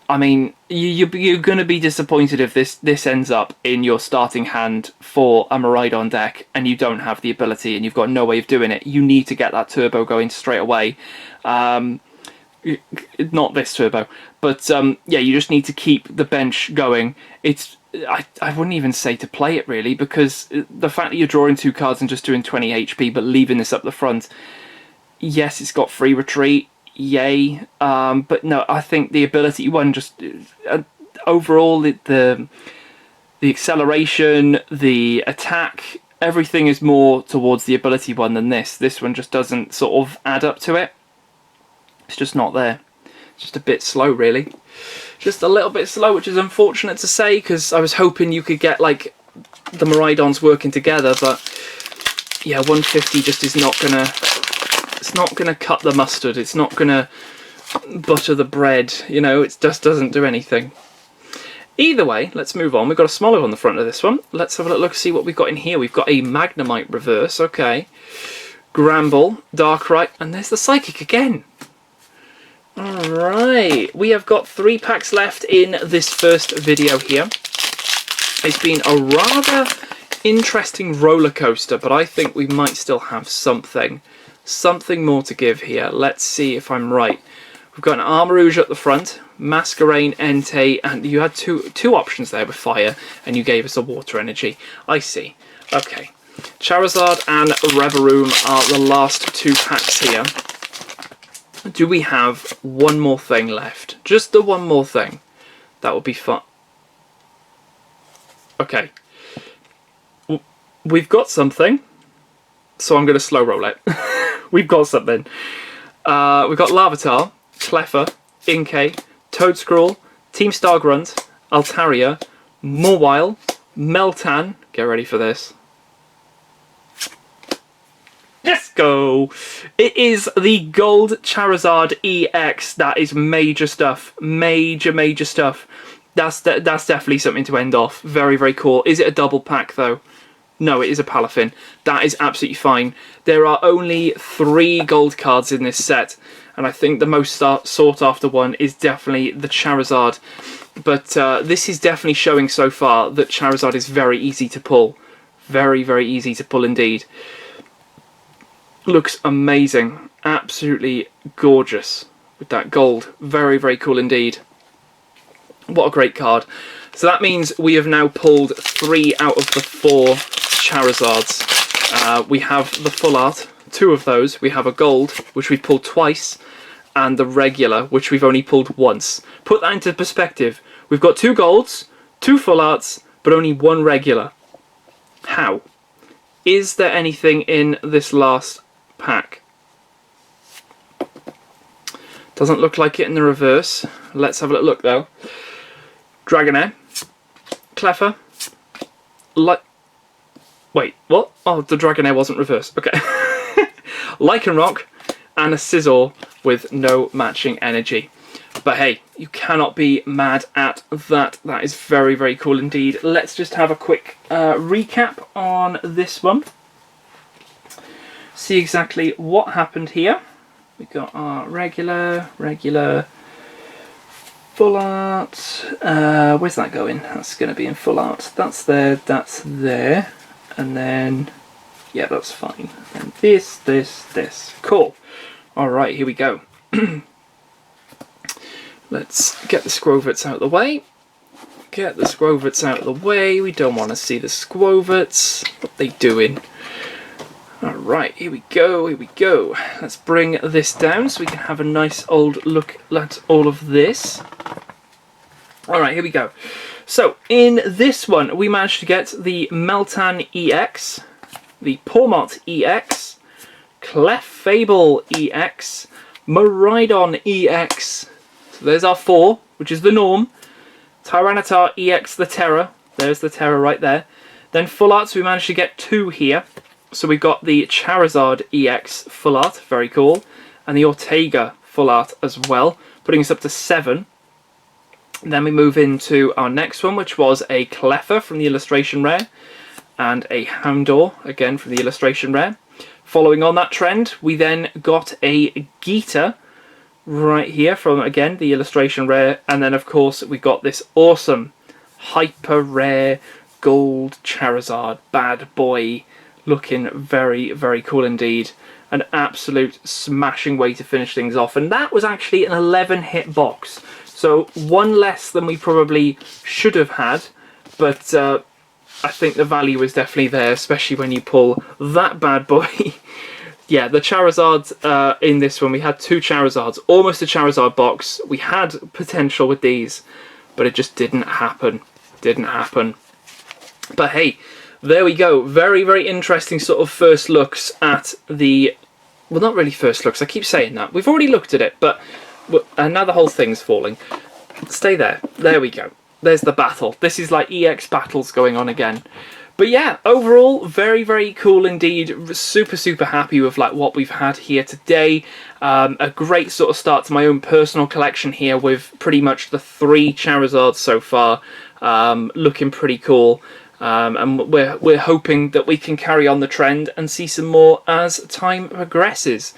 I mean, you're going to be disappointed if this ends up in your starting hand for a Miraidon deck and you don't have the ability and you've got no way of doing it. You need to get that turbo going straight away. Not this turbo, but yeah, you just need to keep the bench going. I wouldn't even say to play it really, because the fact that you're drawing 2 cards and just doing 20 HP but leaving this up the front, yes, it's got free retreat. Yay, but no, I think the ability one just overall the acceleration, the attack, everything is more towards the ability one than this. This one just doesn't sort of add up to it. It's just not there. It's just a bit slow, really. Just a little bit slow, which is unfortunate to say, because I was hoping you could get like the Miraidons working together, but yeah, 150 just is not gonna. It's not going to cut the mustard, it's not going to butter the bread, you know, it just doesn't do anything. Either way, let's move on. We've got a Smolov on the front of this one. Let's have a look, see what we've got in here. We've got a Magnemite reverse, okay. Gramble, Darkrai, and there's the Psychic again. Alright, we have got 3 packs left in this first video here. It's been a rather interesting roller coaster, but I think we might still have something more to give here. Let's see if I'm right. We've got an Armarouge at the front, Masquerain, Entei, and you had two options there with fire, and you gave us a water energy. I see. Okay. Charizard and Revavroom are the last two packs here. Do we have one more thing left? Just the one more thing. That would be fun. Okay. We've got something. So I'm going to slow roll it. We've got something. We've got Larvitar, Cleffa, Inkay, Toedscruel, Team Star Grunt, Altaria, Mawile, Meltan. Get ready for this. Let's go! It is the Gold Charizard EX. That is major stuff. Major stuff. That's definitely something to end off. Very, very cool. Is it a double pack, though? No, it is a Palafin. That is absolutely fine. There are only 3 gold cards in this set, and I think the most sought after one is definitely the Charizard. But this is definitely showing so far that Charizard is very easy to pull. Very, very easy to pull indeed. Looks amazing. Absolutely gorgeous with that gold. Very, very cool indeed. What a great card. So that means we have now pulled 3 out of the 4 Charizards. We have the full art, 2 of those. We have a gold, which we've pulled twice, and the regular, which we've only pulled once. Put that into perspective. We've got 2 golds, 2 full arts, but only 1 regular. How? Is there anything in this last pack? Doesn't look like it in the reverse. Let's have a little look though. Dragonite, Cleffa, wait, what? Oh, the Dragonite wasn't reversed. Okay. Lycanroc, and a Scizor with no matching energy. But hey, you cannot be mad at that. That is very, very cool indeed. Let's just have a quick recap on this one. See exactly what happened here. We got our regular, full art. Where's that going? That's going to be in full art. That's there, and then yeah, that's fine. And this. Cool. All right, here we go. Let's get the Squoverts out of the way. Get the Squoverts out of the way. We don't want to see the Squoverts. What they doing? Alright, here we go. Let's bring this down so we can have a nice old look at all of this. Alright, here we go. So, in this one, we managed to get the Meltan EX, the Pawmot EX, Clefable EX, Miraidon EX. So there's our 4, which is the norm. Tyranitar EX, the Tera. There's the Tera right there. Then full arts, we managed to get 2 here. So we've got the Charizard EX full art, very cool, and the Ortega full art as well, putting us up to 7. Then we move into our next one, which was a Cleffa from the illustration rare, and a Houndour, again from the illustration rare. Following on that trend, we then got a Geeta right here from, again, the illustration rare, and then of course we got this awesome hyper rare gold Charizard, bad boy. Looking very, very cool indeed. An absolute smashing way to finish things off. And that was actually an 11-hit box. So 1 less than we probably should have had. But I think the value is definitely there, especially when you pull that bad boy. Yeah, the Charizards in this one, we had 2 Charizards. Almost a Charizard box. We had potential with these, but it just didn't happen. Didn't happen. But hey, there we go. Very, very interesting sort of first looks at the... Well, not really first looks. I keep saying that. We've already looked at it, but... And now the whole thing's falling. Stay there. There we go. There's the battle. This is like EX battles going on again. But yeah, overall, very, very cool indeed. Super, super happy with like what we've had here today. A great sort of start to my own personal collection here with pretty much the 3 Charizards so far. Looking pretty cool. And we're hoping that we can carry on the trend and see some more as time progresses.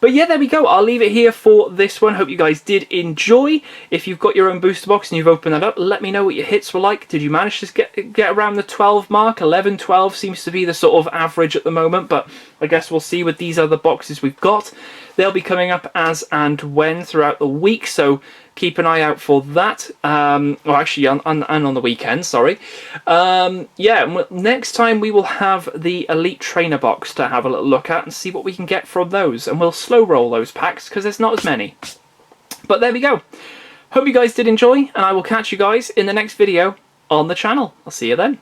But yeah, there we go. I'll leave it here for this one. Hope you guys did enjoy. If you've got your own booster box and you've opened that up, let me know what your hits were like. Did you manage to get around the 12 mark? 11, 12 seems to be the sort of average at the moment, but I guess we'll see with these other boxes we've got. They'll be coming up as and when throughout the week, so keep an eye out for that. Well, actually, on the weekend, sorry. Yeah, next time we will have the Elite Trainer box to have a little look at and see what we can get from those. And we'll slow roll those packs because there's not as many. But there we go. Hope you guys did enjoy, and I will catch you guys in the next video on the channel. I'll see you then.